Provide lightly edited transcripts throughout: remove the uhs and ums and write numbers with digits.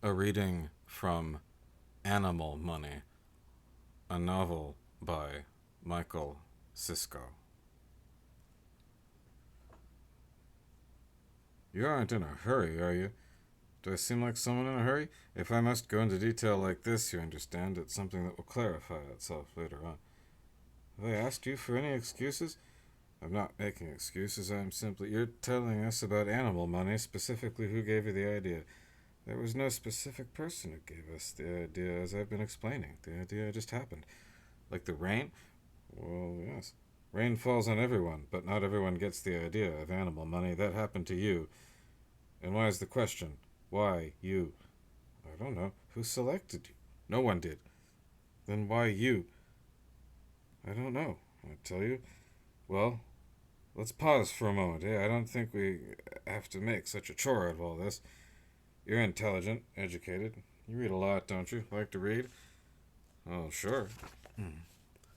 A reading from Animal Money, a novel by Michael Cisco. You aren't in a hurry, are you? Do I seem like someone in a hurry? If I must go into detail like this, you understand, it's something that will clarify itself later on. Have I asked you for any excuses? I'm not making excuses, I'm simply. You're telling us about animal money, specifically who gave you the idea. There was no specific person who gave us the idea, as I've been explaining. The idea just happened. Like the rain? Well, yes. Rain falls on everyone, but not everyone gets the idea of animal money. That happened to you. And why is the question? Why you? I don't know. Who selected you? No one did. Then why you? I don't know. I tell you. Well, let's pause for a moment. I don't think we have to make such a chore out of all this. You're intelligent, educated. You read a lot, don't you? Like to read? Oh, sure.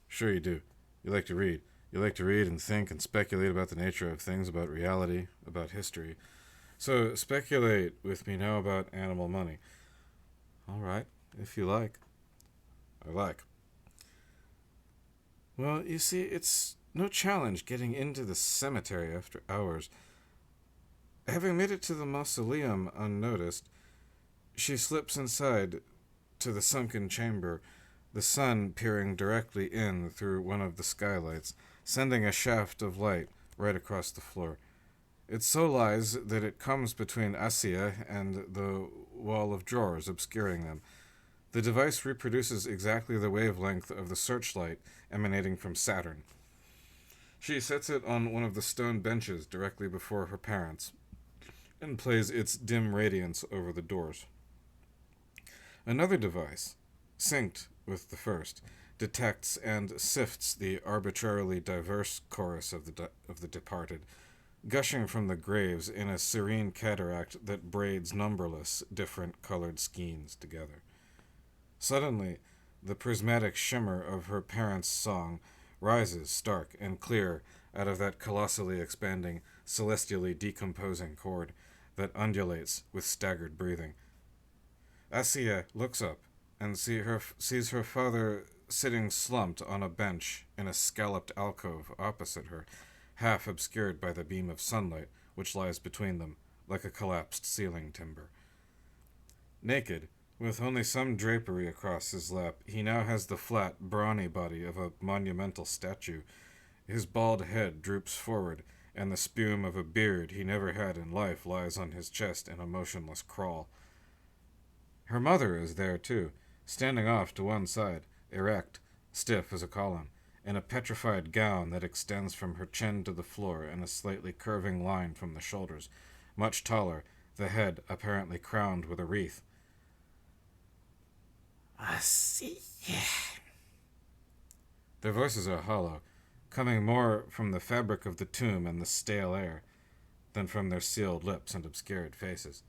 Sure you do. You like to read. You like to read and think and speculate about the nature of things, about reality, about history. So speculate with me now about animal money. All right, if you like. I like. Well, you see, it's no challenge getting into the cemetery after hours. Having made it to the mausoleum unnoticed, she slips inside to the sunken chamber, the sun peering directly in through one of the skylights, sending a shaft of light right across the floor. It so lies that it comes between Asia and the wall of drawers, obscuring them. The device reproduces exactly the wavelength of the searchlight emanating from Saturn. She sets it on one of the stone benches directly before her parents and plays its dim radiance over the doors. Another device, synced with the first, detects and sifts the arbitrarily diverse chorus of the departed, gushing from the graves in a serene cataract that braids numberless different colored skeins together. Suddenly, the prismatic shimmer of her parents' song rises stark and clear out of that colossally expanding, celestially decomposing chord that undulates with staggered breathing. Asia looks up and sees her father sitting slumped on a bench in a scalloped alcove opposite her, half obscured by the beam of sunlight which lies between them, like a collapsed ceiling timber. Naked, with only some drapery across his lap, he now has the flat, brawny body of a monumental statue. His bald head droops forward, and the spume of a beard he never had in life lies on his chest in a motionless crawl. Her mother is there, too, standing off to one side, erect, stiff as a column, in a petrified gown that extends from her chin to the floor in a slightly curving line from the shoulders, much taller, the head apparently crowned with a wreath. I see. Their voices are hollow, coming more from the fabric of the tomb and the stale air than from their sealed lips and obscured faces.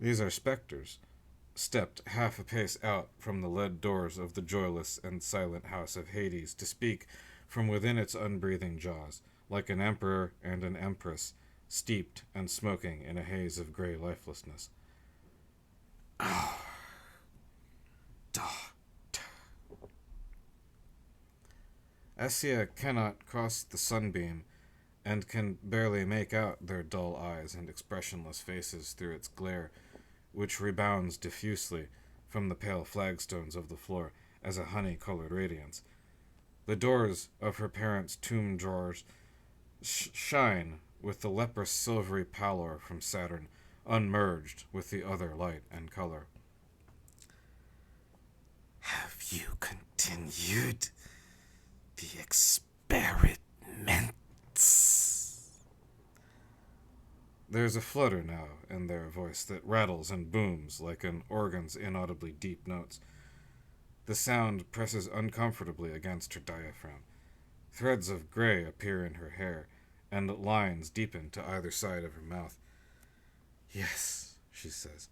These are specters, stepped half a pace out from the lead doors of the joyless and silent house of Hades to speak from within its unbreathing jaws, like an emperor and an empress, steeped and smoking in a haze of gray lifelessness. Asia cannot cross the sunbeam and can barely make out their dull eyes and expressionless faces through its glare, which rebounds diffusely from the pale flagstones of the floor as a honey-colored radiance. The doors of her parents' tomb drawers shine with the leprous silvery pallor from Saturn, unmerged with the other light and color. Have you continued the experiments? There's a flutter now in their voice that rattles and booms like an organ's inaudibly deep notes. The sound presses uncomfortably against her diaphragm. Threads of gray appear in her hair, and lines deepen to either side of her mouth. Yes, she says,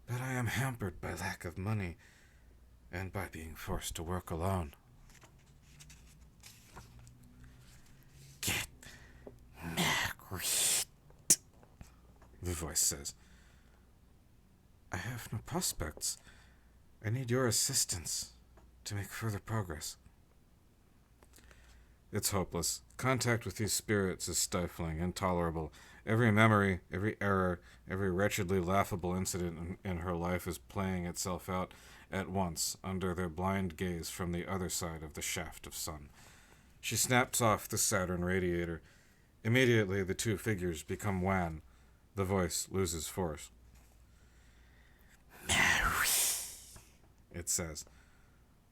but I am hampered by lack of money, and by being forced to work alone. Get married. the voice says. I have no prospects. I need your assistance to make further progress. It's hopeless. Contact with these spirits is stifling, intolerable. Every memory, every error, every wretchedly laughable incident in her life is playing itself out at once under their blind gaze from the other side of the shaft of sun. She snaps off the Saturn radiator. Immediately, the two figures become wan. The voice loses force. Mary, it says,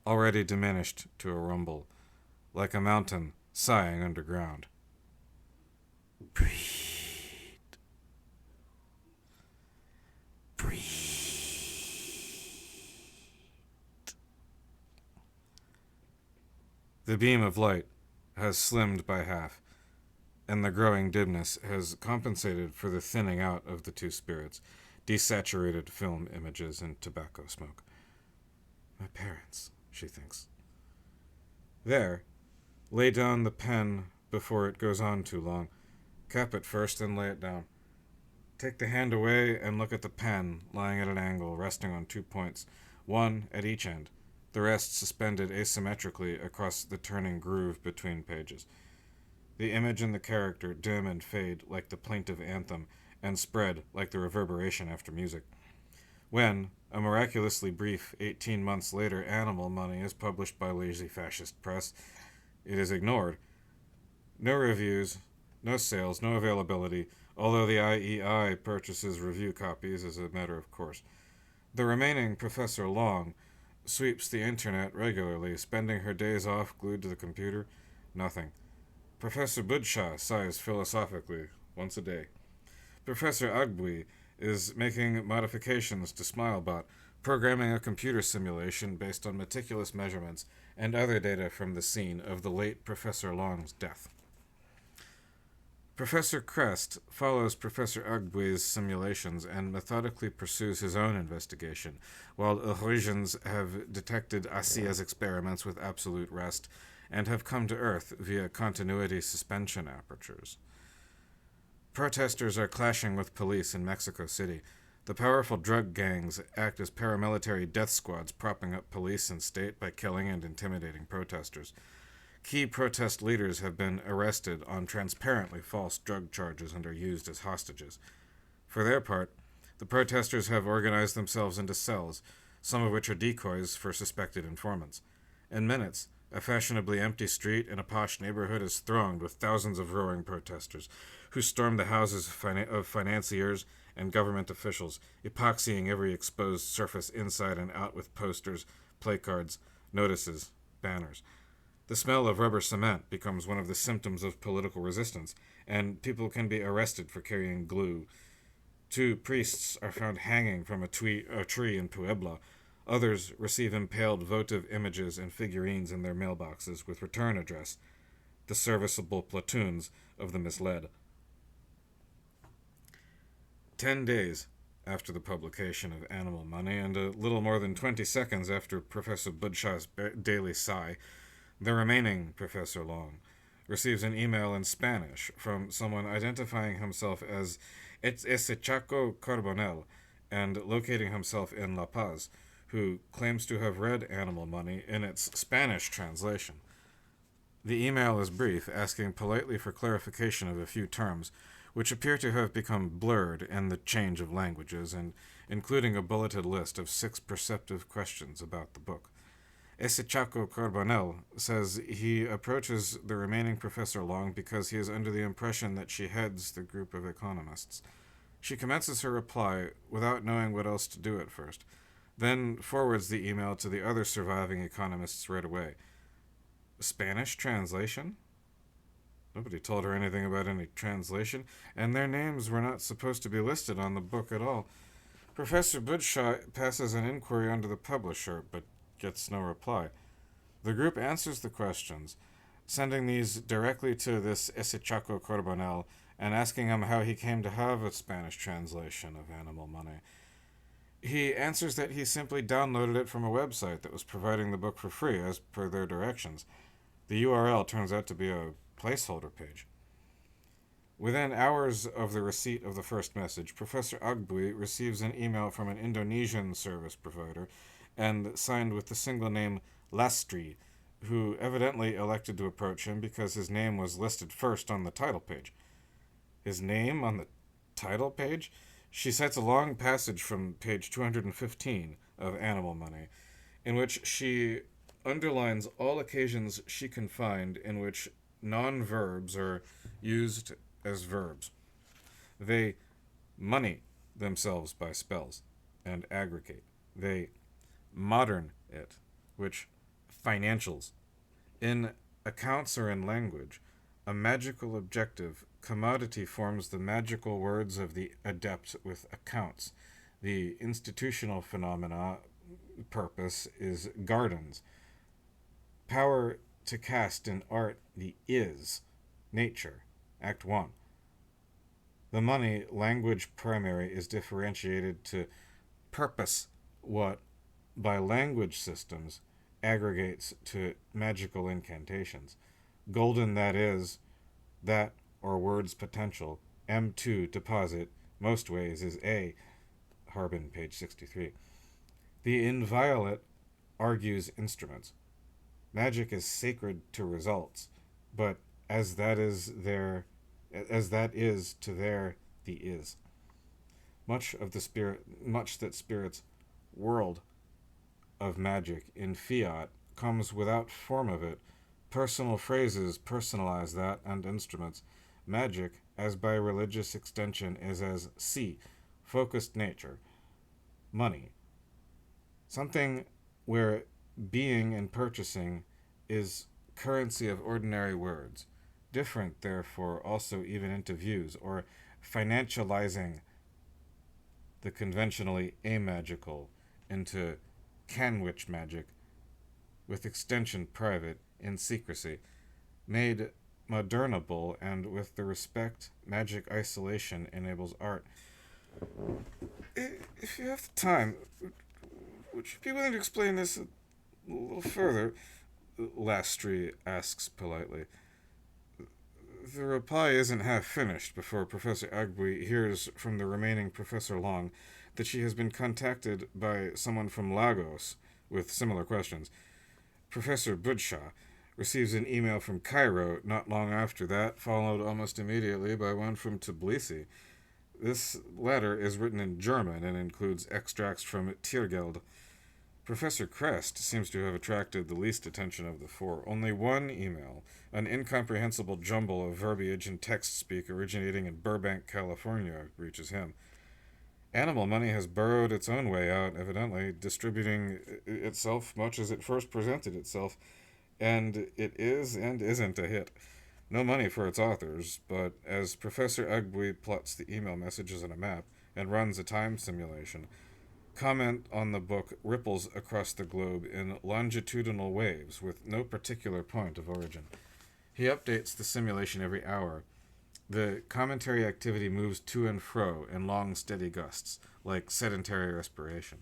already diminished to a rumble, like a mountain sighing underground. Breathe. Breathe. The beam of light has slimmed by half, and the growing dimness has compensated for the thinning out of the two spirits, desaturated film images and tobacco smoke. My parents, she thinks. There, lay down the pen before it goes on too long. Cap it first, then lay it down. Take the hand away and look at the pen lying at an angle, resting on 2 points, one at each end, the rest suspended asymmetrically across the turning groove between pages. The image and the character dim and fade like the plaintive anthem, and spread like the reverberation after music. When, a miraculously brief 18 months later, Animal Money is published by lazy fascist press, it is ignored. No reviews, no sales, no availability, although the IEI purchases review copies as a matter of course. The remaining Professor Long sweeps the internet regularly, spending her days off glued to the computer. Nothing. Professor Budshaw sighs philosophically once a day. Professor Agbui is making modifications to SmileBot, programming a computer simulation based on meticulous measurements and other data from the scene of the late Professor Long's death. Professor Crest follows Professor Agbui's simulations and methodically pursues his own investigation, while Origins have detected Asia's experiments with absolute rest and have come to Earth via continuity suspension apertures. Protesters are clashing with police in Mexico City. The powerful drug gangs act as paramilitary death squads, propping up police and state by killing and intimidating protesters. Key protest leaders have been arrested on transparently false drug charges and are used as hostages. For their part, the protesters have organized themselves into cells, some of which are decoys for suspected informants. In minutes, a fashionably empty street in a posh neighborhood is thronged with thousands of roaring protesters, who storm the houses of financiers and government officials, epoxying every exposed surface inside and out with posters, placards, notices, banners. The smell of rubber cement becomes one of the symptoms of political resistance, and people can be arrested for carrying glue. 2 priests are found hanging from a tree in Puebla. Others receive impaled votive images and figurines in their mailboxes with return address, the serviceable platoons of the misled. 10 days after the publication of Animal Money, and a little more than 20 seconds after Professor Budshaw's daily sigh, the remaining Professor Long receives an email in Spanish from someone identifying himself as ese Chaco Carbonell and locating himself in La Paz, who claims to have read Animal Money in its Spanish translation. The email is brief, asking politely for clarification of a few terms, which appear to have become blurred in the change of languages, and including a bulleted list of 6 perceptive questions about the book. Ese Chaco Carbonell says he approaches the remaining Professor Long because he is under the impression that she heads the group of economists. She commences her reply without knowing what else to do at first, then forwards the email to the other surviving economists right away. Spanish translation? Nobody told her anything about any translation, and their names were not supposed to be listed on the book at all. Professor Budshaw passes an inquiry onto the publisher, but gets no reply. The group answers the questions, sending these directly to this Ese Chaco Carbonell and asking him how he came to have a Spanish translation of Animal Money. He answers that he simply downloaded it from a website that was providing the book for free as per their directions. The URL turns out to be a placeholder page. Within hours of the receipt of the first message, Professor Agbui receives an email from an Indonesian service provider and signed with the single name Lastri, who evidently elected to approach him because his name was listed first on the title page. His name on the title page? She cites a long passage from page 215 of Animal Money, in which she underlines all occasions she can find in which non verbs are used as verbs. They money themselves by spells and aggregate. They modern it, which financials. In accounts or in language, a magical objective commodity forms the magical words of the adept with accounts. The institutional phenomena purpose is gardens. Power to cast in art the is, nature, Act 1. The money language primary is differentiated to purpose what, by language systems, aggregates to magical incantations. Golden that is, that or word's potential, M2 deposit, most ways is A, Harbin, page 63. The inviolate argues instruments. Magic is sacred to results, but as that is to their the is. Much that spirit's world of magic in fiat comes without form of it. Personal phrases personalize that and instruments. Magic, as by religious extension, is as C, focused nature. Money. Something where being and purchasing is currency of ordinary words. Different, therefore, also even into views, or financializing the conventionally amagical into canwich magic, with extension private, in secrecy, made modernable, and with the respect magic isolation enables art. If you have the time, would you be willing to explain this a little further? Lastry asks politely. The reply isn't half finished before Professor Agbui hears from the remaining Professor Long that she has been contacted by someone from Lagos with similar questions. Professor Budshaw receives an email from Cairo not long after that, followed almost immediately by one from Tbilisi. This letter is written in German and includes extracts from Tiergeld. Professor Crest seems to have attracted the least attention of the four. Only one email, an incomprehensible jumble of verbiage and text speak originating in Burbank, California, reaches him. Animal Money has burrowed its own way out, evidently, distributing itself much as it first presented itself, and it is and isn't a hit. No money for its authors, but as Professor Agbui plots the email messages on a map and runs a time simulation, comment on the book ripples across the globe in longitudinal waves with no particular point of origin. He updates the simulation every hour. The commentary activity moves to and fro in long, steady gusts, like sedentary respiration.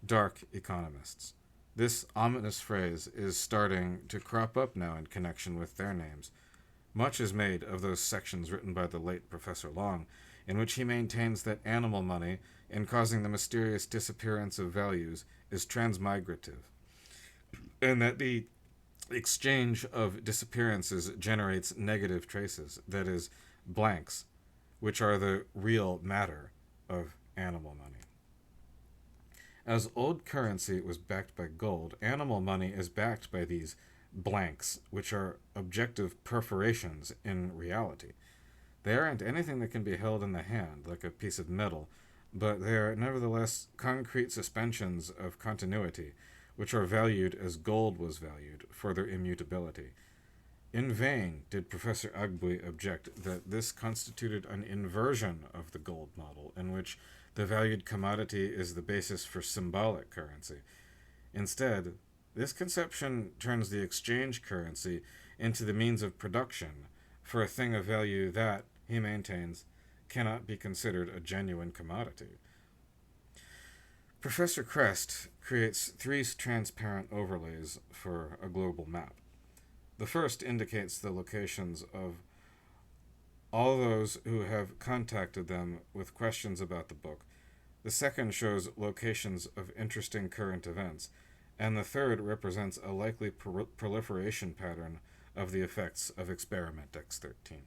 Dark economists. This ominous phrase is starting to crop up now in connection with their names. Much is made of those sections written by the late Professor Long, in which he maintains that animal money, in causing the mysterious disappearance of values, is transmigrative, and that the exchange of disappearances generates negative traces, that is, blanks, which are the real matter of animal money. As old currency was backed by gold, animal money is backed by these blanks, which are objective perforations in reality. They aren't anything that can be held in the hand, like a piece of metal, but they are nevertheless concrete suspensions of continuity, which are valued as gold was valued for their immutability. In vain did Professor Agbui object that this constituted an inversion of the gold model, in which the valued commodity is the basis for symbolic currency. Instead, this conception turns the exchange currency into the means of production for a thing of value that, he maintains, cannot be considered a genuine commodity. Professor Crest creates three transparent overlays for a global map. The first indicates the locations of all those who have contacted them with questions about the book. The second shows locations of interesting current events, and the third represents a likely proliferation pattern of the effects of Experiment X13.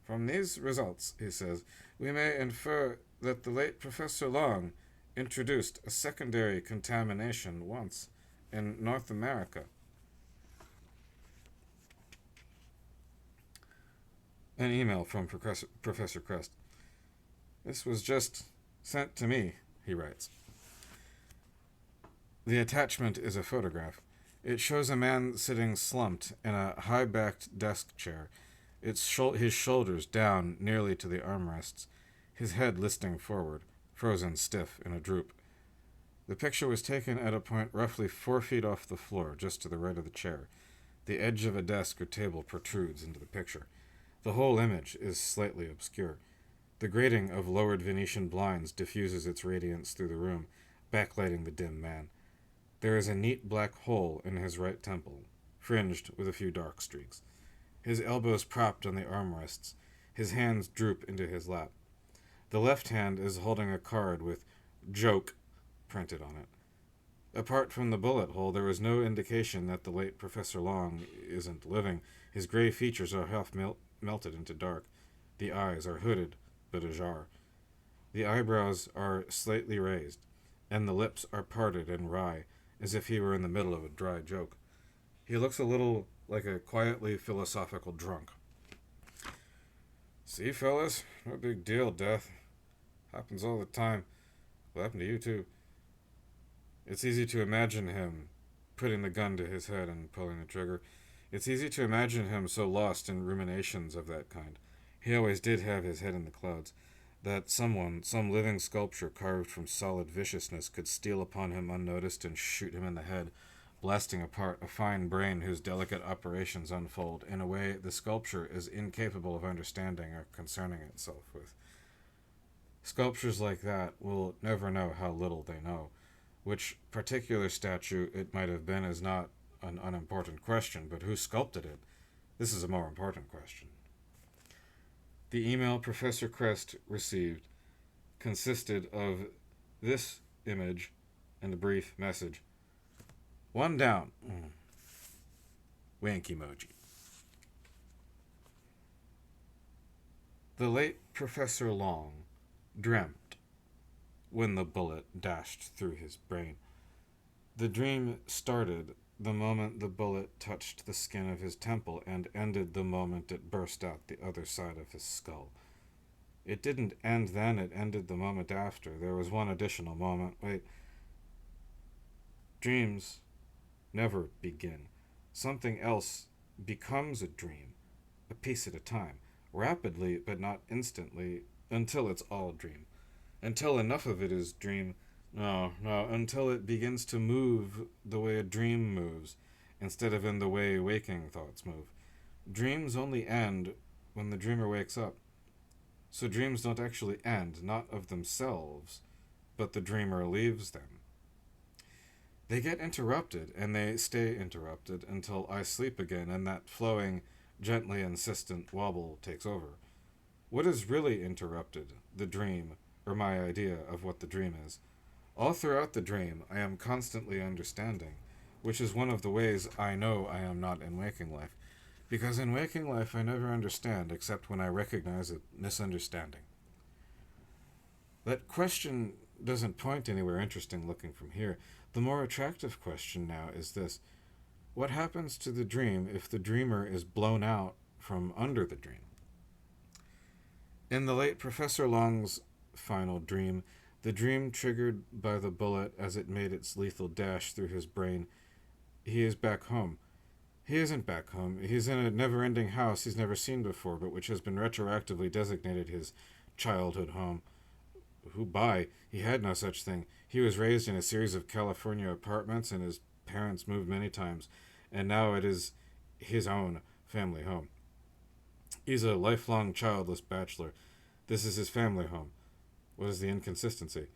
From these results, he says, we may infer that the late Professor Long introduced a secondary contamination once in North America. An email from Professor Crest. This was just sent to me, he writes. The attachment is a photograph. It shows a man sitting slumped in a high-backed desk chair, his shoulders down nearly to the armrests, his head listing forward, frozen stiff in a droop. The picture was taken at a point roughly 4 feet off the floor, just to the right of the chair. The edge of a desk or table protrudes into the picture. The whole image is slightly obscure. The grating of lowered Venetian blinds diffuses its radiance through the room, backlighting the dim man. There is a neat black hole in his right temple, fringed with a few dark streaks. His elbows propped on the armrests, his hands droop into his lap. The left hand is holding a card with "Joke" printed on it. Apart from the bullet hole, there is no indication that the late Professor Long isn't living. His gray features are half melted into dark. The eyes are hooded, but ajar. The eyebrows are slightly raised, and the lips are parted and wry, as if he were in the middle of a dry joke. He looks a little like a quietly philosophical drunk. See, fellas, no big deal, death. Happens all the time. Will happen to you, too. It's easy to imagine him putting the gun to his head and pulling the trigger. It's easy to imagine him so lost in ruminations of that kind. He always did have his head in the clouds. That someone, some living sculpture carved from solid viciousness, could steal upon him unnoticed and shoot him in the head, blasting apart a fine brain whose delicate operations unfold in a way the sculpture is incapable of understanding or concerning itself with. Sculptures like that will never know how little they know. Which particular statue it might have been is not an unimportant question, but who sculpted it? This is a more important question. The email Professor Crest received consisted of this image and a brief message. One down. Wink emoji. The late Professor Long dreamt when the bullet dashed through his brain. The dream started the moment the bullet touched the skin of his temple and ended the moment it burst out the other side of his skull. It didn't end then, it ended the moment after. There was one additional moment. Wait. Dreams never begin. Something else becomes a dream, a piece at a time, rapidly but not instantly, until it's all dream. Until enough of it is dream. No, until it begins to move the way a dream moves, instead of in the way waking thoughts move. Dreams only end when the dreamer wakes up. So dreams don't actually end, not of themselves, but the dreamer leaves them. They get interrupted, and they stay interrupted until I sleep again, and that flowing, gently insistent wobble takes over. What is really interrupted? The dream, or my idea of what the dream is. All throughout the dream, I am constantly understanding, which is one of the ways I know I am not in waking life, because in waking life I never understand except when I recognize a misunderstanding. That question doesn't point anywhere interesting looking from here. The more attractive question now is this. What happens to the dream if the dreamer is blown out from under the dream? In the late Professor Long's final dream, the dream triggered by the bullet as it made its lethal dash through his brain, he is back home. He isn't back home. He's in a never-ending house he's never seen before, but which has been retroactively designated his childhood home. Who by? He had no such thing. He was raised in a series of California apartments, and his parents moved many times, and now it is his own family home. He's a lifelong childless bachelor. This is his family home. What is the inconsistency?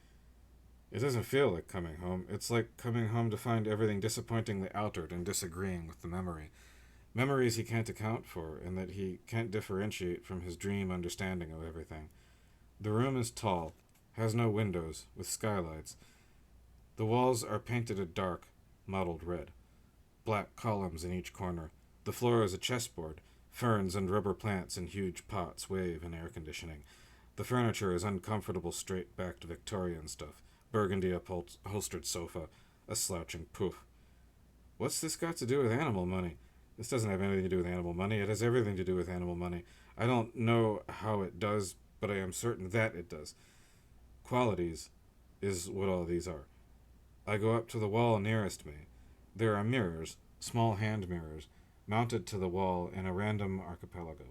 It doesn't feel like coming home. It's like coming home to find everything disappointingly altered and disagreeing with the memory. Memories he can't account for, and that he can't differentiate from his dream understanding of everything. The room is tall, has no windows, with skylights. The walls are painted a dark, mottled red. Black columns in each corner. The floor is a chessboard. Ferns and rubber plants in huge pots wave in air conditioning. The furniture is uncomfortable, straight-backed Victorian stuff. Burgundy upholstered sofa, a slouching poof. What's this got to do with animal money? This doesn't have anything to do with animal money. It has everything to do with animal money. I don't know how it does, but I am certain that it does. Qualities is what all these are. I go up to the wall nearest me. There are mirrors, small hand mirrors, mounted to the wall in a random archipelago.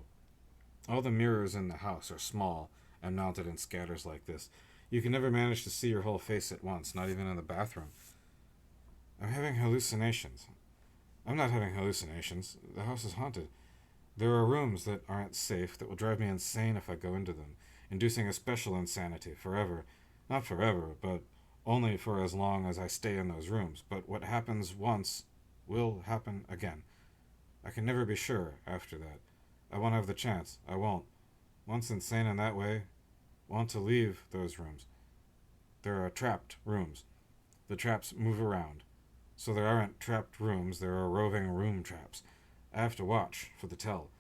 All the mirrors in the house are small and mounted in scatters like this. You can never manage to see your whole face at once, not even in the bathroom. I'm having hallucinations. I'm not having hallucinations. The house is haunted. There are rooms that aren't safe that will drive me insane if I go into them, inducing a special insanity forever. Not forever, but only for as long as I stay in those rooms. But what happens once will happen again. I can never be sure after that. I won't have the chance. I won't. Once insane in that way, want to leave those rooms. There are trapped rooms. The traps move around. So there aren't trapped rooms, there are roving room traps. I have to watch for the tell.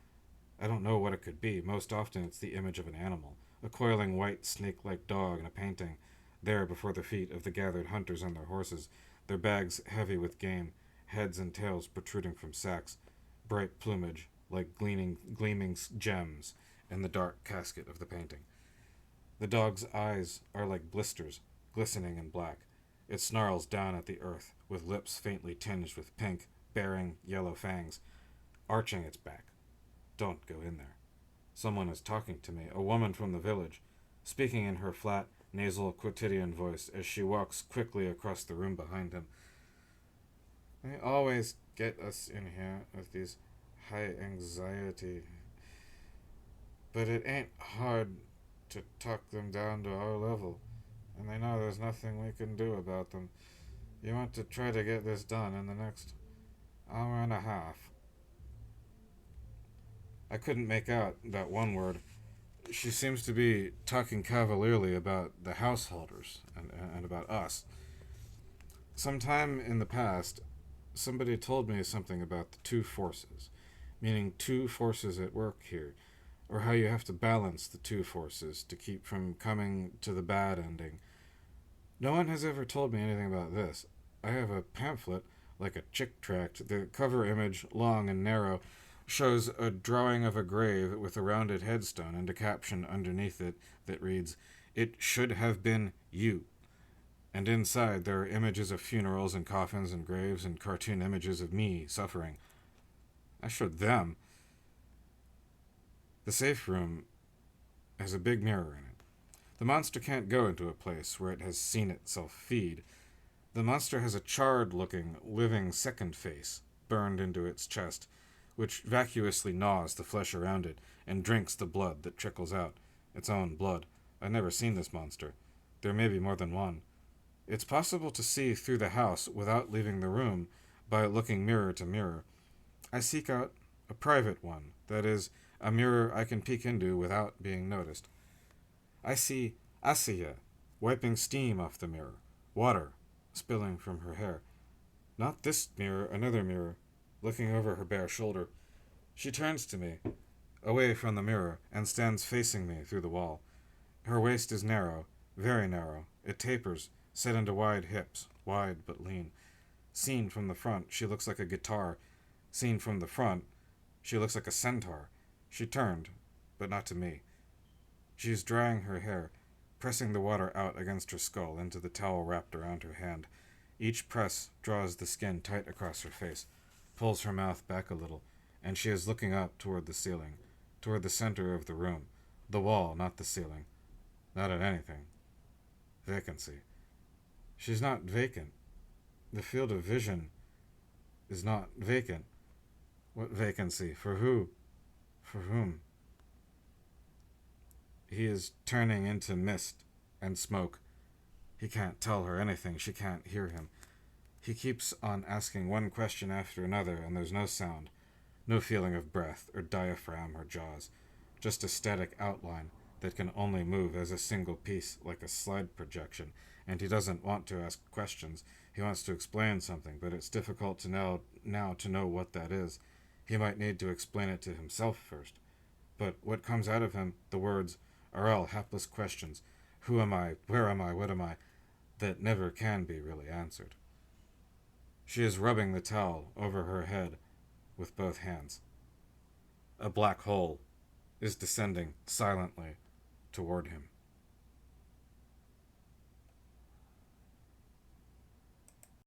I don't know what it could be. Most often it's the image of an animal, a coiling white snake-like dog in a painting, there before the feet of the gathered hunters on their horses, their bags heavy with game, heads and tails protruding from sacks, bright plumage like gleaming gems in the dark casket of the painting. The dog's eyes are like blisters, glistening and black. It snarls down at the earth, with lips faintly tinged with pink, bearing yellow fangs, arching its back. Don't go in there. Someone is talking to me, a woman from the village, speaking in her flat, nasal, quotidian voice as she walks quickly across the room behind him. They always get us in here with these high anxiety, but it ain't hard to talk them down to our level, and they know there's nothing we can do about them. You want to try to get this done in the next hour and a half. I couldn't make out that one word. She seems to be talking cavalierly about the householders and about us. Sometime in the past, somebody told me something about the two forces, meaning two forces at work here, or how you have to balance the two forces to keep from coming to the bad ending. No one has ever told me anything about this. I have a pamphlet, like a chick tract. The cover image, long and narrow, shows a drawing of a grave with a rounded headstone and a caption underneath it that reads, "It should have been you." And inside there are images of funerals and coffins and graves and cartoon images of me suffering. I showed them. The safe room has a big mirror in it. The monster can't go into a place where it has seen itself feed. The monster has a charred-looking, living second face burned into its chest, which vacuously gnaws the flesh around it and drinks the blood that trickles out. Its own blood. I've never seen this monster. There may be more than one. It's possible to see through the house without leaving the room by looking mirror to mirror. I seek out a private one, that is, a mirror I can peek into without being noticed. I see Asiya wiping steam off the mirror, water spilling from her hair. Not this mirror, another mirror, looking over her bare shoulder. She turns to me, away from the mirror, and stands facing me through the wall. Her waist is narrow, very narrow. It tapers, set into wide hips, wide but lean. Seen from the front, she looks like a guitar. Seen from the front, she looks like a centaur. She turned, but not to me. She is drying her hair, pressing the water out against her skull into the towel wrapped around her hand. Each press draws the skin tight across her face, pulls her mouth back a little, and she is looking up toward the ceiling, toward the center of the room. The wall, not the ceiling. Not at anything. Vacancy. She's not vacant. The field of vision is not vacant. What vacancy? For who? For whom? He is turning into mist and smoke. He can't tell her anything. She can't hear him. He keeps on asking one question after another, and there's no sound. No feeling of breath or diaphragm or jaws, just a static outline that can only move as a single piece like a slide projection, and he doesn't want to ask questions. He wants to explain something, but it's difficult to know now to know what that is. He might need to explain it to himself first. But what comes out of him, the words, are all hapless questions. Who am I? Where am I? What am I? That never can be really answered. She is rubbing the towel over her head with both hands. A black hole is descending silently toward him.